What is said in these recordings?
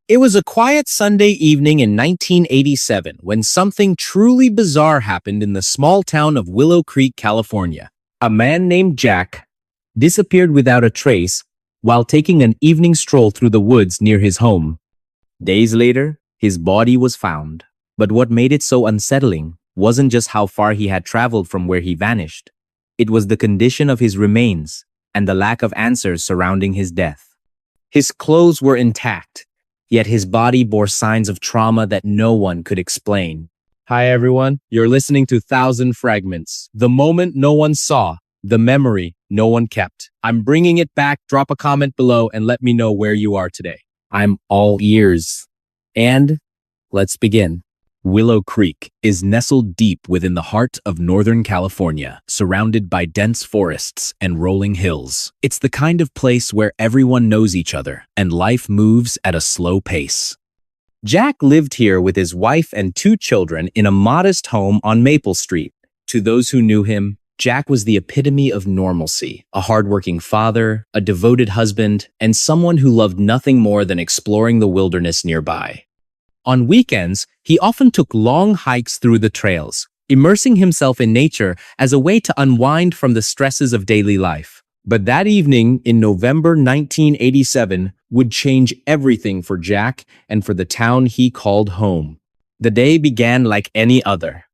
It was a quiet Sunday evening in 1987 when something truly bizarre happened in the small town of Willow Creek, California. A man named Jack disappeared without a trace while taking an evening stroll through the woods near his home. Days later, his body was found. But what made it so unsettling wasn't just how far he had traveled from where he vanished. It was the condition of his remains and the lack of answers surrounding his death. His clothes were intact, yet his body bore signs of trauma that no one could explain. Hi everyone, you're listening to Thousand Fragments, the moment no one saw, the memory no one kept. I'm bringing it back. Drop a comment below and let me know where you are today. I'm all ears. And let's begin. Willow Creek is nestled deep within the heart of Northern California, surrounded by dense forests and rolling hills. It's the kind of place where everyone knows each other and life moves at a slow pace. Jack lived here with his wife and 2 children in a modest home on Maple Street. To those who knew him, Jack was the epitome of normalcy, a hardworking father, a devoted husband, and someone who loved nothing more than exploring the wilderness nearby. On weekends, he often took long hikes through the trails, immersing himself in nature as a way to unwind from the stresses of daily life. But that evening in November 1987 would change everything for Jack and for the town he called home. The day began like any other.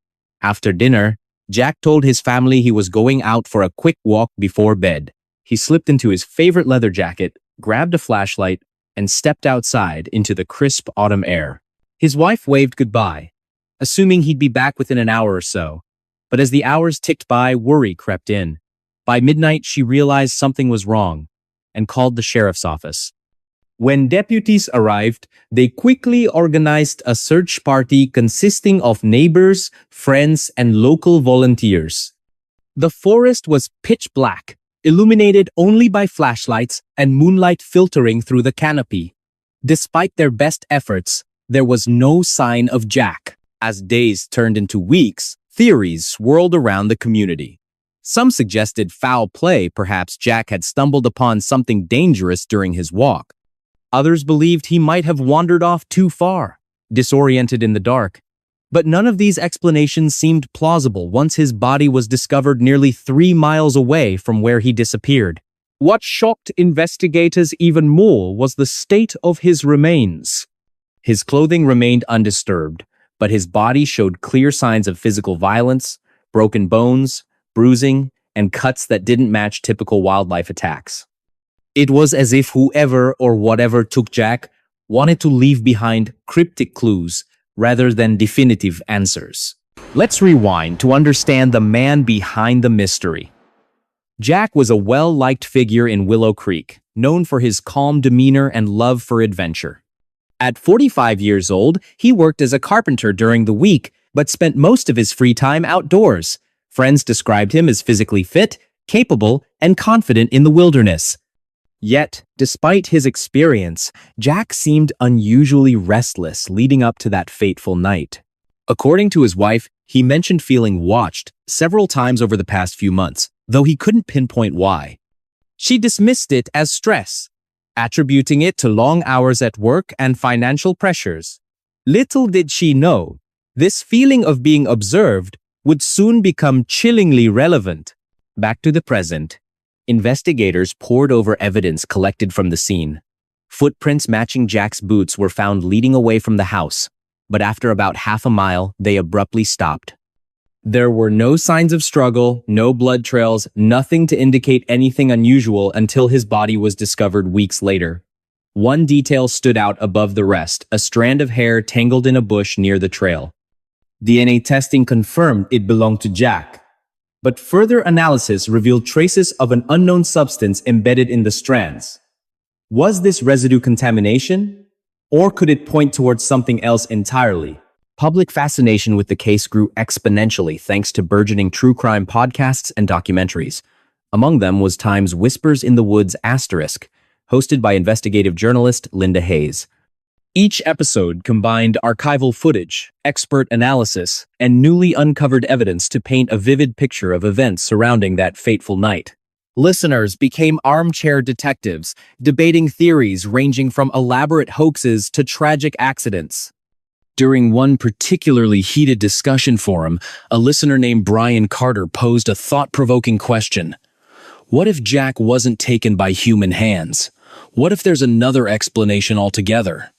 After dinner, Jack told his family he was going out for a quick walk before bed. He slipped into his favorite leather jacket, grabbed a flashlight, and stepped outside into the crisp autumn air. His wife waved goodbye, assuming he'd be back within an hour or so. But as the hours ticked by, worry crept in. By midnight, she realized something was wrong and called the sheriff's office. When deputies arrived, they quickly organized a search party consisting of neighbors, friends, and local volunteers. The forest was pitch black, illuminated only by flashlights and moonlight filtering through the canopy. Despite their best efforts, there was no sign of Jack. As days turned into weeks, theories swirled around the community. Some suggested foul play, perhaps Jack had stumbled upon something dangerous during his walk. Others believed he might have wandered off too far, disoriented in the dark. But none of these explanations seemed plausible once his body was discovered nearly 3 miles away from where he disappeared. What shocked investigators even more was the state of his remains. His clothing remained undisturbed, but his body showed clear signs of physical violence, broken bones, bruising, and cuts that didn't match typical wildlife attacks. It was as if whoever or whatever took Jack wanted to leave behind cryptic clues rather than definitive answers. Let's rewind to understand the man behind the mystery. Jack was a well-liked figure in Willow Creek, known for his calm demeanor and love for adventure. At 45 years old, he worked as a carpenter during the week, but spent most of his free time outdoors. Friends described him as physically fit, capable, and confident in the wilderness. Yet, despite his experience, Jack seemed unusually restless leading up to that fateful night. According to his wife, he mentioned feeling watched several times over the past few months, though he couldn't pinpoint why. She dismissed it as stress, attributing it to long hours at work and financial pressures. Little did she know, this feeling of being observed would soon become chillingly relevant. Back to the present. Investigators pored over evidence collected from the scene. Footprints matching Jack's boots were found leading away from the house, but after about half a mile, they abruptly stopped. There were no signs of struggle, no blood trails, nothing to indicate anything unusual until his body was discovered weeks later. One detail stood out above the rest, a strand of hair tangled in a bush near the trail. DNA testing confirmed it belonged to Jack, but further analysis revealed traces of an unknown substance embedded in the strands. Was this residue contamination? Or could it point towards something else entirely? Public fascination with the case grew exponentially thanks to burgeoning true crime podcasts and documentaries. Among them was Time's Whispers in the Woods*, hosted by investigative journalist Linda Hayes. Each episode combined archival footage, expert analysis, and newly uncovered evidence to paint a vivid picture of events surrounding that fateful night. Listeners became armchair detectives, debating theories ranging from elaborate hoaxes to tragic accidents. During one particularly heated discussion forum, a listener named Brian Carter posed a thought-provoking question. What if Jack wasn't taken by human hands? What if there's another explanation altogether?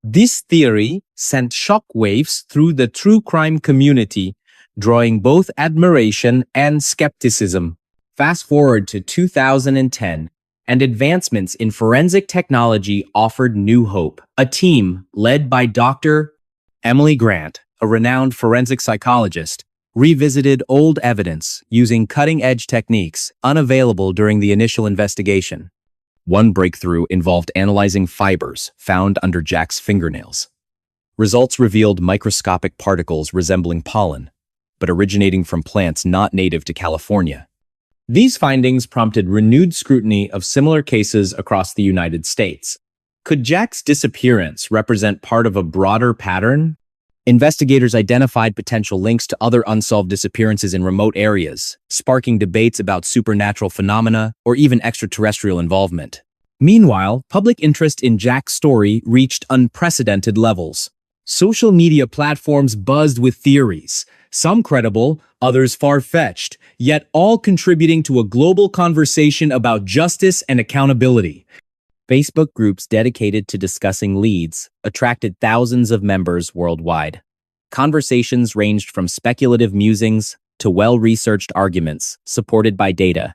This theory sent shockwaves through the true crime community, drawing both admiration and skepticism. Fast forward to 2010, and advancements in forensic technology offered new hope. A team led by Dr. Emily Grant, a renowned forensic psychologist, revisited old evidence using cutting-edge techniques unavailable during the initial investigation. One breakthrough involved analyzing fibers found under Jack's fingernails. Results revealed microscopic particles resembling pollen, but originating from plants not native to California. These findings prompted renewed scrutiny of similar cases across the United States. Could Jack's disappearance represent part of a broader pattern? Investigators identified potential links to other unsolved disappearances in remote areas, sparking debates about supernatural phenomena or even extraterrestrial involvement. Meanwhile, public interest in Jack's story reached unprecedented levels. Social media platforms buzzed with theories, some credible, others far-fetched, yet all contributing to a global conversation about justice and accountability. Facebook groups dedicated to discussing leads attracted thousands of members worldwide. Conversations ranged from speculative musings to well-researched arguments supported by data.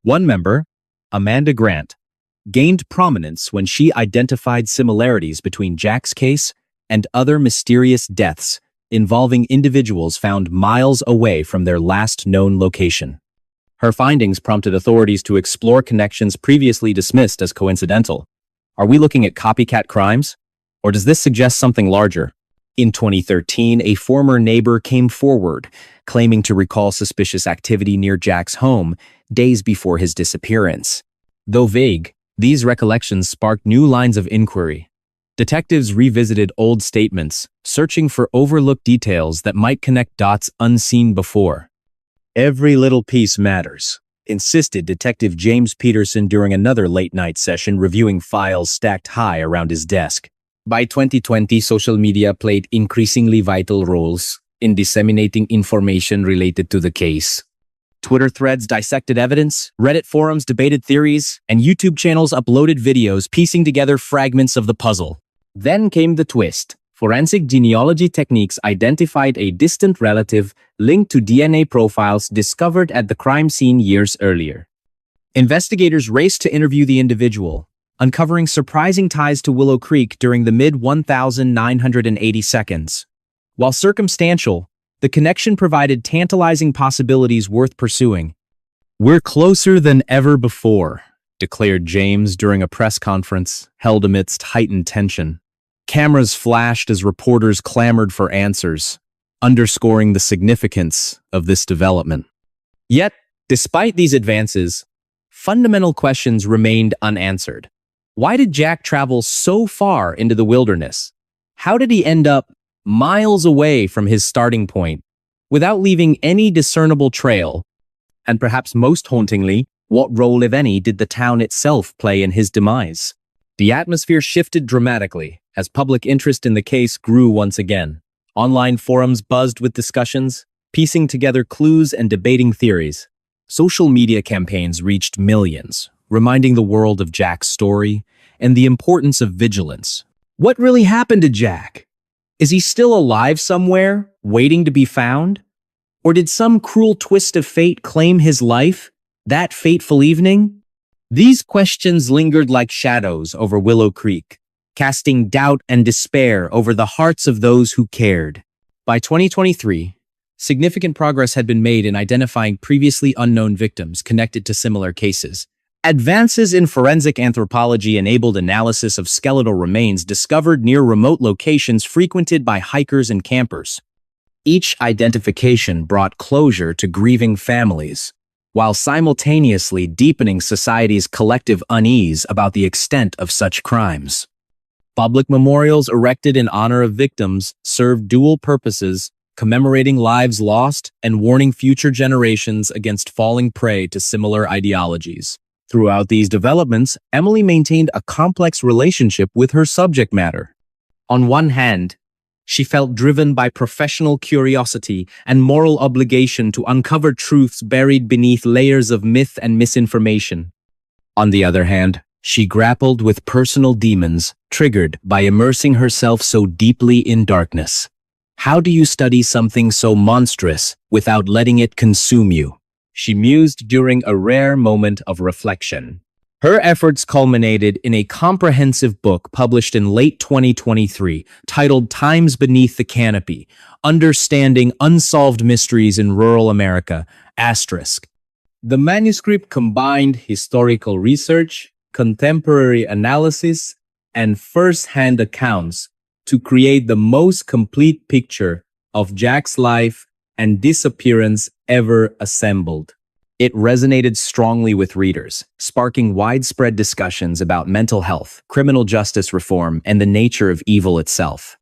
One member, Amanda Grant, gained prominence when she identified similarities between Jack's case and other mysterious deaths involving individuals found miles away from their last known location. Her findings prompted authorities to explore connections previously dismissed as coincidental. Are we looking at copycat crimes? Or does this suggest something larger? In 2013, a former neighbor came forward, claiming to recall suspicious activity near Jack's home days before his disappearance. Though vague, these recollections sparked new lines of inquiry. Detectives revisited old statements, searching for overlooked details that might connect dots unseen before. Every little piece matters, insisted Detective James Peterson during another late-night session reviewing files stacked high around his desk. By 2020, social media played increasingly vital roles in disseminating information related to the case. Twitter threads dissected evidence, Reddit forums debated theories, and YouTube channels uploaded videos piecing together fragments of the puzzle. Then came the twist. Forensic genealogy techniques identified a distant relative linked to DNA profiles discovered at the crime scene years earlier. Investigators raced to interview the individual, uncovering surprising ties to Willow Creek during the mid-1980 seconds. While circumstantial, the connection provided tantalizing possibilities worth pursuing. "We're closer than ever before," declared James during a press conference held amidst heightened tension. Cameras flashed as reporters clamored for answers, underscoring the significance of this development. Yet, despite these advances, fundamental questions remained unanswered. Why did Jack travel so far into the wilderness? How did he end up miles away from his starting point without leaving any discernible trail? And perhaps most hauntingly, what role, if any, did the town itself play in his demise? The atmosphere shifted dramatically as public interest in the case grew once again. Online forums buzzed with discussions, piecing together clues and debating theories. Social media campaigns reached millions, reminding the world of Jack's story and the importance of vigilance. What really happened to Jack? Is he still alive somewhere, waiting to be found? Or did some cruel twist of fate claim his life that fateful evening? These questions lingered like shadows over Willow Creek, casting doubt and despair over the hearts of those who cared. By 2023, significant progress had been made in identifying previously unknown victims connected to similar cases. Advances in forensic anthropology enabled analysis of skeletal remains discovered near remote locations frequented by hikers and campers. Each identification brought closure to grieving families, while simultaneously deepening society's collective unease about the extent of such crimes. Public memorials erected in honor of victims served dual purposes, commemorating lives lost and warning future generations against falling prey to similar ideologies. Throughout these developments, Emily maintained a complex relationship with her subject matter. On one hand, she felt driven by professional curiosity and moral obligation to uncover truths buried beneath layers of myth and misinformation. On the other hand, she grappled with personal demons triggered by immersing herself so deeply in darkness. How do you study something so monstrous without letting it consume you? She mused during a rare moment of reflection. Her efforts culminated in a comprehensive book published in late 2023 titled Times Beneath the Canopy: Understanding Unsolved Mysteries in Rural America, **. The manuscript combined historical research, contemporary analysis, and first-hand accounts to create the most complete picture of Jack's life and disappearance ever assembled. It resonated strongly with readers, sparking widespread discussions about mental health, criminal justice reform, and the nature of evil itself.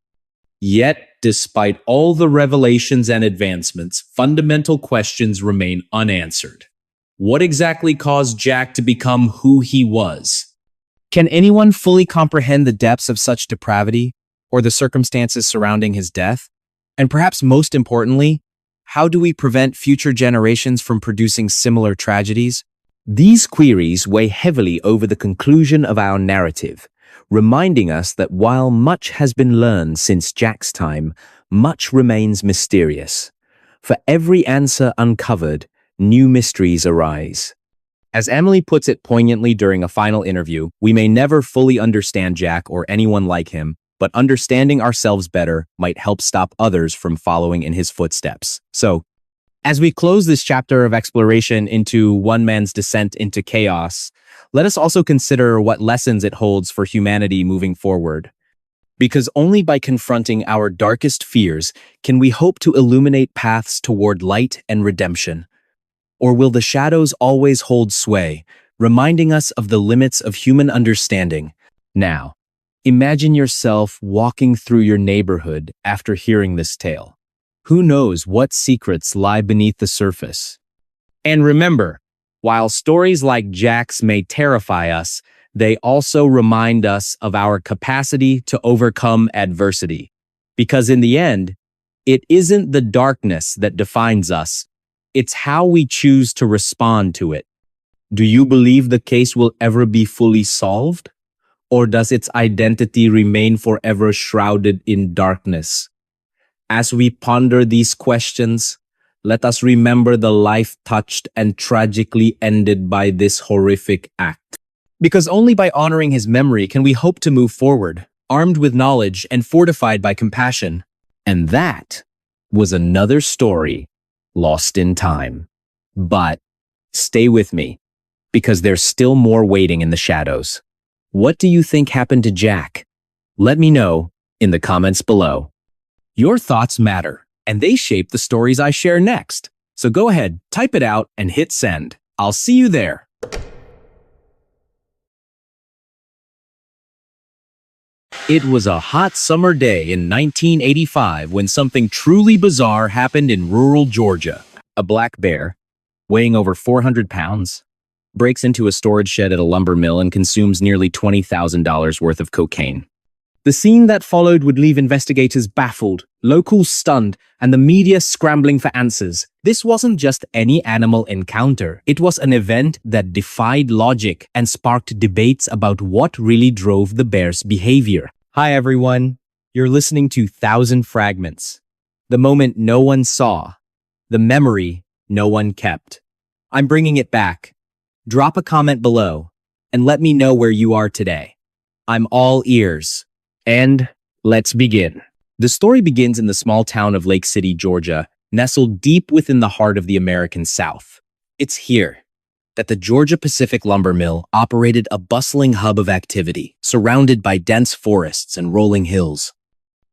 Yet, despite all the revelations and advancements, fundamental questions remain unanswered. What exactly caused Jack to become who he was? Can anyone fully comprehend the depths of such depravity or the circumstances surrounding his death? And perhaps most importantly, how do we prevent future generations from producing similar tragedies? These queries weigh heavily over the conclusion of our narrative, reminding us that while much has been learned since Jack's time, much remains mysterious. For every answer uncovered, new mysteries arise. As Emily puts it poignantly during a final interview, we may never fully understand Jack or anyone like him, but understanding ourselves better might help stop others from following in his footsteps. So, as we close this chapter of exploration into one man's descent into chaos, let us also consider what lessons it holds for humanity moving forward. Because only by confronting our darkest fears can we hope to illuminate paths toward light and redemption. Or will the shadows always hold sway, reminding us of the limits of human understanding? Now, imagine yourself walking through your neighborhood after hearing this tale. Who knows what secrets lie beneath the surface? And remember, while stories like Jack's may terrify us, they also remind us of our capacity to overcome adversity. Because in the end, it isn't the darkness that defines us, it's how we choose to respond to it. Do you believe the case will ever be fully solved? Or does its identity remain forever shrouded in darkness? As we ponder these questions, let us remember the life touched and tragically ended by this horrific act. Because only by honoring his memory can we hope to move forward, armed with knowledge and fortified by compassion. And that was another story lost in time. But stay with me, because there's still more waiting in the shadows. What do you think happened to Jack? Let me know in the comments below. Your thoughts matter, and they shape the stories I share next. So go ahead, type it out, and hit send. I'll see you there. It was a hot summer day in 1985 when something truly bizarre happened in rural Georgia. A black bear, weighing over 400 pounds, breaks into a storage shed at a lumber mill and consumes nearly $20,000 worth of cocaine. The scene that followed would leave investigators baffled, locals stunned, and the media scrambling for answers. This wasn't just any animal encounter. It was an event that defied logic and sparked debates about what really drove the bear's behavior. Hi everyone, you're listening to Thousand Fragments. The moment no one saw, the memory no one kept. I'm bringing it back. Drop a comment below and let me know where you are today. I'm all ears. And let's begin. The story begins in the small town of Lake City, Georgia, nestled deep within the heart of the American South. It's here that the Georgia Pacific Lumber Mill operated a bustling hub of activity, surrounded by dense forests and rolling hills.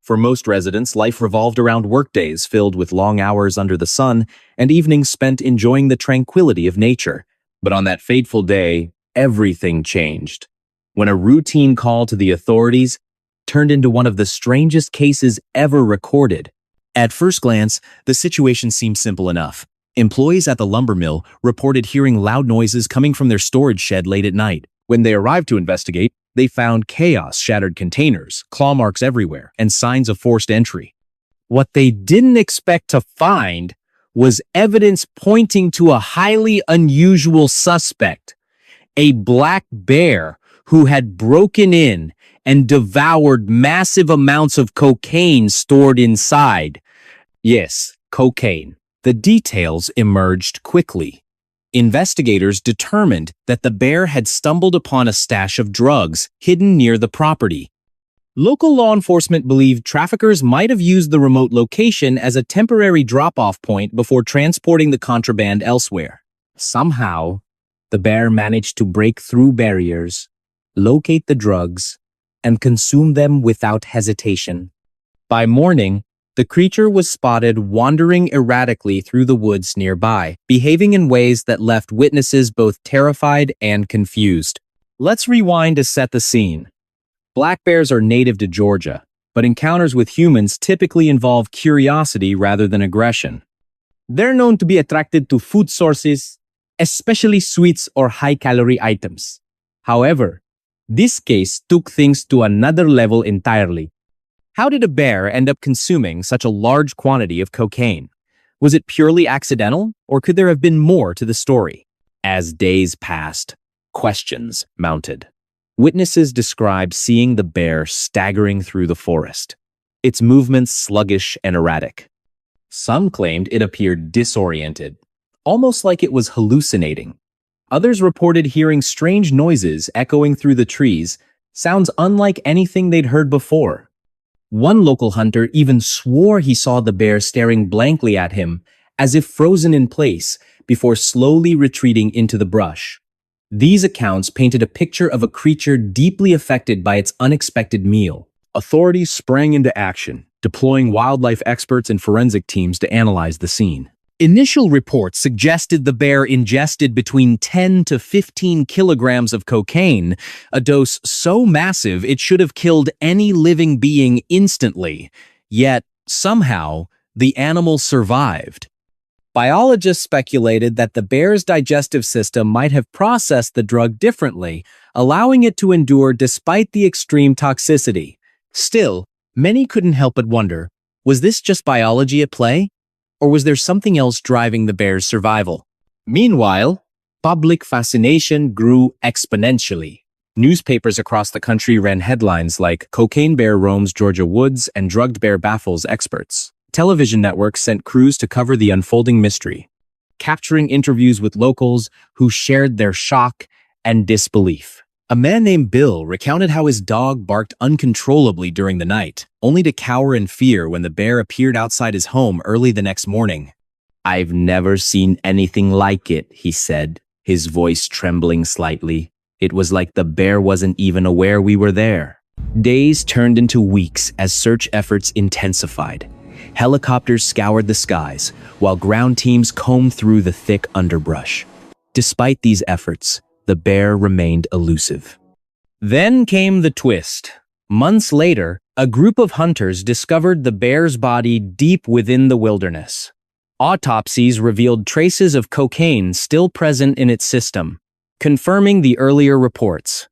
For most residents, life revolved around workdays filled with long hours under the sun and evenings spent enjoying the tranquility of nature. But on that fateful day, everything changed. When a routine call to the authorities turned into one of the strangest cases ever recorded. At first glance, the situation seemed simple enough. Employees at the lumber mill reported hearing loud noises coming from their storage shed late at night. When they arrived to investigate, they found chaos, shattered containers, claw marks everywhere, and signs of forced entry. What they didn't expect to find was evidence pointing to a highly unusual suspect, a black bear who had broken in and devoured massive amounts of cocaine stored inside. Yes, cocaine. The details emerged quickly. Investigators determined that the bear had stumbled upon a stash of drugs hidden near the property. Local law enforcement believed traffickers might have used the remote location as a temporary drop-off point before transporting the contraband elsewhere. Somehow, the bear managed to break through barriers, locate the drugs, and consume them without hesitation. By morning, the creature was spotted wandering erratically through the woods nearby, behaving in ways that left witnesses both terrified and confused. Let's rewind to set the scene. Black bears are native to Georgia, but encounters with humans typically involve curiosity rather than aggression. They're known to be attracted to food sources, especially sweets or high-calorie items. However, this case took things to another level entirely. How did a bear end up consuming such a large quantity of cocaine? Was it purely accidental, or could there have been more to the story? As days passed, questions mounted. Witnesses described seeing the bear staggering through the forest, its movements sluggish and erratic. Some claimed it appeared disoriented, almost like it was hallucinating. Others reported hearing strange noises echoing through the trees, sounds unlike anything they'd heard before. One local hunter even swore he saw the bear staring blankly at him, as if frozen in place, before slowly retreating into the brush. These accounts painted a picture of a creature deeply affected by its unexpected meal. Authorities sprang into action, deploying wildlife experts and forensic teams to analyze the scene. Initial reports suggested the bear ingested between 10 to 15 kilograms of cocaine, a dose so massive it should have killed any living being instantly. Yet, somehow, the animal survived. Biologists speculated that the bear's digestive system might have processed the drug differently, allowing it to endure despite the extreme toxicity. Still, many couldn't help but wonder, was this just biology at play? Or was there something else driving the bear's survival? Meanwhile, public fascination grew exponentially. Newspapers across the country ran headlines like "Cocaine Bear Roams Georgia Woods" and "Drugged Bear Baffles Experts." Television networks sent crews to cover the unfolding mystery, capturing interviews with locals who shared their shock and disbelief. A man named Bill recounted how his dog barked uncontrollably during the night, only to cower in fear when the bear appeared outside his home early the next morning. "I've never seen anything like it," he said, his voice trembling slightly. "It was like the bear wasn't even aware we were there." Days turned into weeks as search efforts intensified. Helicopters scoured the skies, while ground teams combed through the thick underbrush. Despite these efforts, the bear remained elusive. Then came the twist. Months later, a group of hunters discovered the bear's body deep within the wilderness. Autopsies revealed traces of cocaine still present in its system, confirming the earlier reports.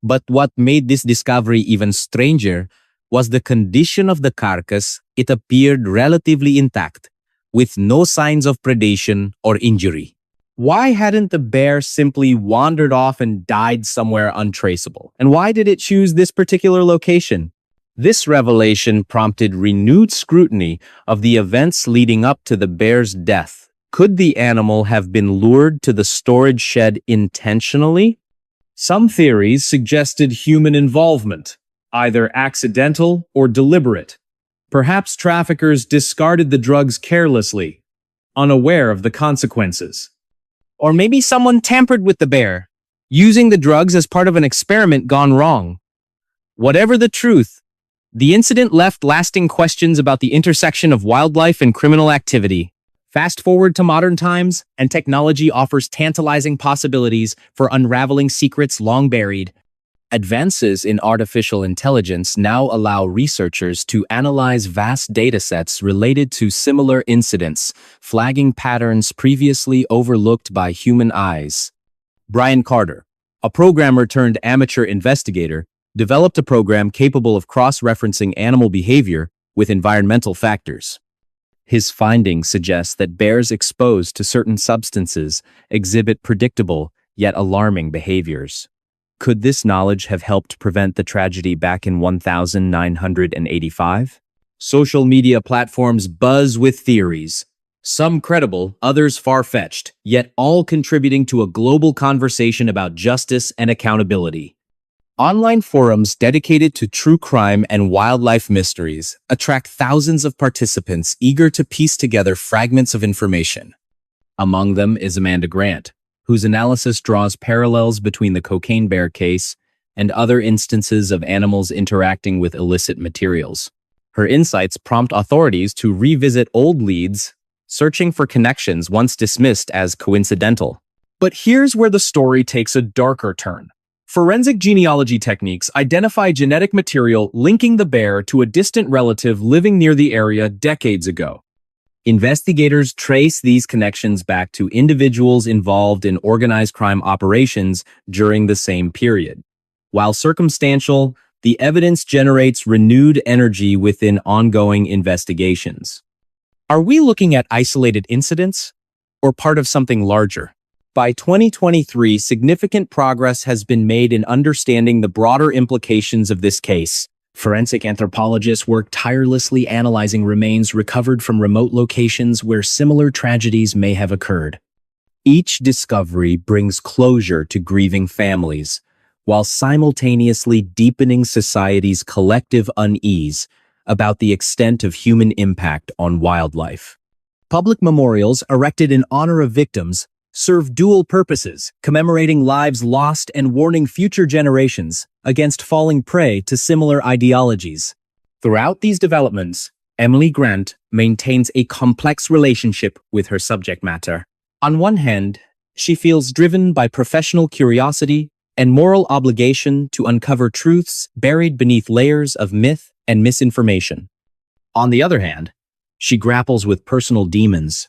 But what made this discovery even stranger was the condition of the carcass. It appeared relatively intact, with no signs of predation or injury. Why hadn't the bear simply wandered off and died somewhere untraceable? And why did it choose this particular location? This revelation prompted renewed scrutiny of the events leading up to the bear's death. Could the animal have been lured to the storage shed intentionally? Some theories suggested human involvement, either accidental or deliberate. Perhaps traffickers discarded the drugs carelessly, unaware of the consequences. Or maybe someone tampered with the bear, using the drugs as part of an experiment gone wrong. Whatever the truth, the incident left lasting questions about the intersection of wildlife and criminal activity. Fast forward to modern times, and technology offers tantalizing possibilities for unraveling secrets long buried. Advances in artificial intelligence now allow researchers to analyze vast datasets related to similar incidents, flagging patterns previously overlooked by human eyes. Brian Carter, a programmer turned amateur investigator, developed a program capable of cross-referencing animal behavior with environmental factors. His findings suggest that bears exposed to certain substances exhibit predictable yet alarming behaviors. Could this knowledge have helped prevent the tragedy back in 1985? Social media platforms buzz with theories, some credible, others far-fetched, yet all contributing to a global conversation about justice and accountability. Online forums dedicated to true crime and wildlife mysteries attract thousands of participants eager to piece together fragments of information. Among them is Amanda Grant, whose analysis draws parallels between the cocaine bear case and other instances of animals interacting with illicit materials. Her insights prompt authorities to revisit old leads, searching for connections once dismissed as coincidental. But here's where the story takes a darker turn. Forensic genealogy techniques identify genetic material linking the bear to a distant relative living near the area decades ago. Investigators trace these connections back to individuals involved in organized crime operations during the same period. While circumstantial, the evidence generates renewed energy within ongoing investigations. Are we looking at isolated incidents or part of something larger? By 2023, significant progress has been made in understanding the broader implications of this case. Forensic anthropologists work tirelessly analyzing remains recovered from remote locations where similar tragedies may have occurred. Each discovery brings closure to grieving families, while simultaneously deepening society's collective unease about the extent of human impact on wildlife. Public memorials erected in honor of victims serve dual purposes, commemorating lives lost and warning future generations against falling prey to similar ideologies. Throughout these developments, Emily Grant maintains a complex relationship with her subject matter. On one hand, she feels driven by professional curiosity and moral obligation to uncover truths buried beneath layers of myth and misinformation. On the other hand, she grapples with personal demons,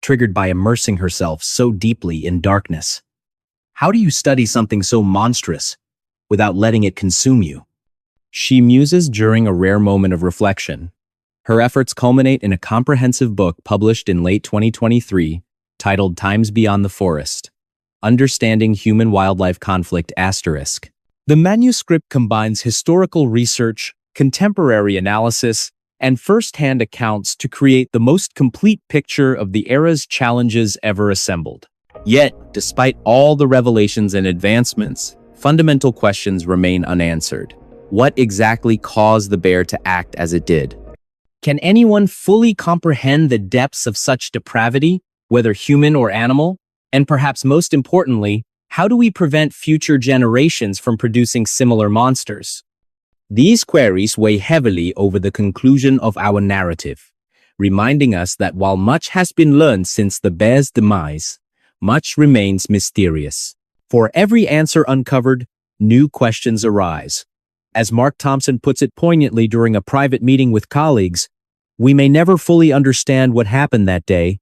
triggered by immersing herself so deeply in darkness. How do you study something so monstrous without letting it consume you? She muses during a rare moment of reflection. Her efforts culminate in a comprehensive book published in late 2023 titled Times Beyond the Forest: Understanding Human-Wildlife Conflict*. The manuscript combines historical research, contemporary analysis, and first-hand accounts to create the most complete picture of the era's challenges ever assembled. Yet, despite all the revelations and advancements, fundamental questions remain unanswered. What exactly caused the bear to act as it did? Can anyone fully comprehend the depths of such depravity, whether human or animal? And perhaps most importantly, how do we prevent future generations from producing similar monsters? These queries weigh heavily over the conclusion of our narrative, reminding us that while much has been learned since the bear's demise, much remains mysterious. For every answer uncovered, new questions arise. As Mark Thompson puts it poignantly during a private meeting with colleagues, we may never fully understand what happened that day,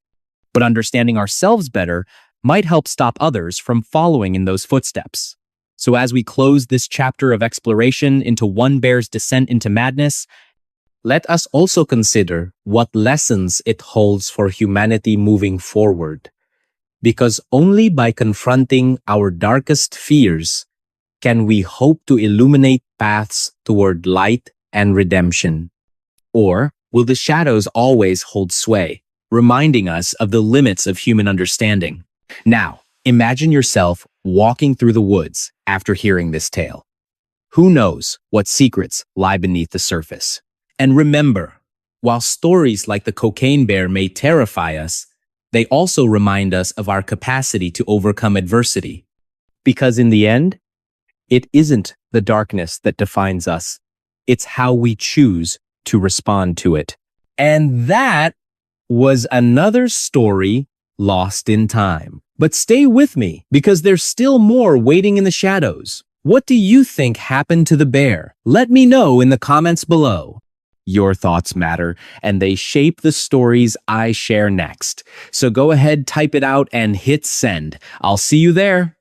but understanding ourselves better might help stop others from following in those footsteps. So as we close this chapter of exploration into one bear's descent into madness, let us also consider what lessons it holds for humanity moving forward. Because only by confronting our darkest fears can we hope to illuminate paths toward light and redemption. Or will the shadows always hold sway, reminding us of the limits of human understanding? Now, imagine yourself walking through the woods after hearing this tale. Who knows what secrets lie beneath the surface? And remember, while stories like the cocaine bear may terrify us, they also remind us of our capacity to overcome adversity. Because in the end, it isn't the darkness that defines us. It's how we choose to respond to it. And that was another story lost in time. But stay with me, because there's still more waiting in the shadows. What do you think happened to the bear? Let me know in the comments below. Your thoughts matter, and they shape the stories I share next. So go ahead, type it out, and hit send. I'll see you there.